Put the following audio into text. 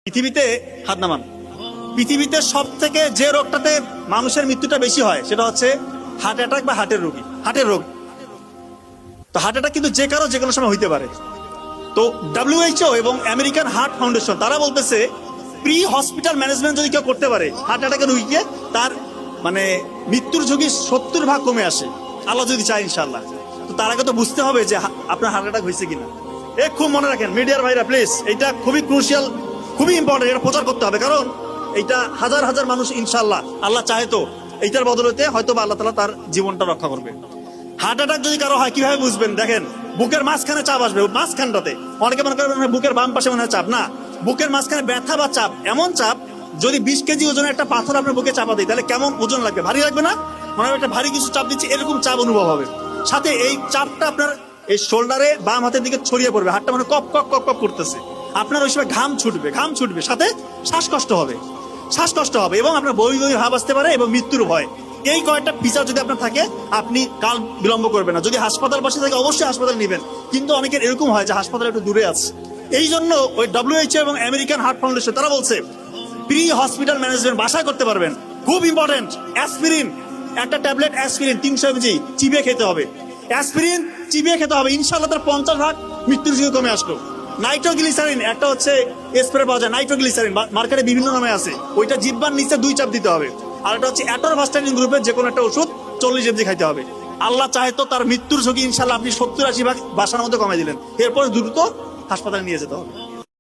পৃথিবীতে হাত নামান। পৃথিবীতে সব থেকে যে রোগটাতে মানুষের মৃত্যুটা বেশি হয় সেটা হচ্ছে হার্ট অ্যাটাক বা হার্টের রোগী, হার্টের রোগ। তো হার্ট অ্যাটাক কিন্তু যে কারো যে কোনো সময় হইতে পারে। তো WHO এবং আমেরিকান হার্ট ফাউন্ডেশন তারা বলতেছে প্রি হসপিটাল ম্যানেজমেন্ট যদি কেউ করতে পারে হার্ট অ্যাটাকের রোগীকে, তার মানে মৃত্যুর ঝুঁকি 70% কমে আসে, আল্লাহ যদি চায় ইনশাআল্লাহ। তো তার আগে তো বুঝতে হবে যে আপনার হার্ট অ্যাটাক হয়েছে কিনা। খুব মনে রাখেন মিডিয়ার ভাইরা প্লিজ, এটা খুবই ক্রুশিয়াল, খুবই ইম্পর্টেন্ট, এটা প্রচার করতে হবে। কারণ এইটা হাজার হাজার মানুষ ইনশাআল্লাহ আল্লাহ চাহে তো এইটার বদলতে হয়তো বা আল্লাহ তাআলা তার জীবনটা রক্ষা করবে। হার্ট অ্যাটাক যদি কারো হয় কিভাবে বুঝবেন? দেখেন, বুকের মাঝখানে চাপ আসবে, মাঝখানটাতে। অনেকে মনে করেন বুকের বাম পাশে মনে হয় চাপ, না, বুকের মাঝখানে ব্যথা বা চাপ, এমন চাপ যদি 20 কেজি ওজনের একটা পাথর আপনার বুকে চাপা দেয় তাহলে কেমন ওজন লাগবে? ভারী লাগবে না? মনে হয় একটা ভারী কিছু চাপ দিচ্ছে, এরকম চাপ অনুভব হবে। সাথে এই চাপটা আপনার এই শোল্ডারে বাম হাতের দিকে ছড়িয়ে পড়বে, হাতটা মানে কপ কপ কপ কপ করতেছে, আপনার ওই সময় ঘাম ছুটবে, সাথে শ্বাসকষ্ট হবে এবং আপনার বই ভাব আসতে পারে এবং মৃত্যুর ভয়। এই কয়েকটা ফিচার যদি আপনার থাকে আপনি কাল বিলম্ব করবেন না। যদি হাসপাতাল পাশে থাকে অবশ্যই হাসপাতাল নেবেন, কিন্তু অনেকের এরকম হয় যে হাসপাতাল একটু দূরে আছে। এই জন্য ওই WHO এবং আমেরিকান হার্ট ফাউন্ডেশন তারা বলছে প্রি হসপিটাল ম্যানেজমেন্ট বাসায় করতে পারবেন, খুব ইম্পর্টেন্ট। অ্যাসপিরিন, একটা ট্যাবলেট অ্যাসপিরিন 300 mg চিবিয়ে খেতে হবে, অ্যাসপিরিন চিবিয়ে খেতে হবে, ইনশাআল্লাহ তার 50% মৃত্যুর ঝুঁকি কমে আসলো। নাইট্রোগ্লিসারিন একটা হচ্ছে স্প্রে পাওয়া যায়, নাইট্রোগ্লিসারিন মার্কেটে বিভিন্ন নামে আছে, ওইটা জিহ্বার নিচে 2 চাপ দিতে হবে। আর এটা হচ্ছে অ্যাটরভাস্টাটিন গ্রুপের যে কোনো একটা ওষুধ 40 mg খাইতে হবে। আল্লাহ চাহে তো তার মৃত্যুর ঝুঁকি ইনশাআল্লাহ আপনি 70-80% বাসার মধ্যে কমাই দিলেন, এরপর দ্রুত হাসপাতালে নিয়ে যেতে হবে।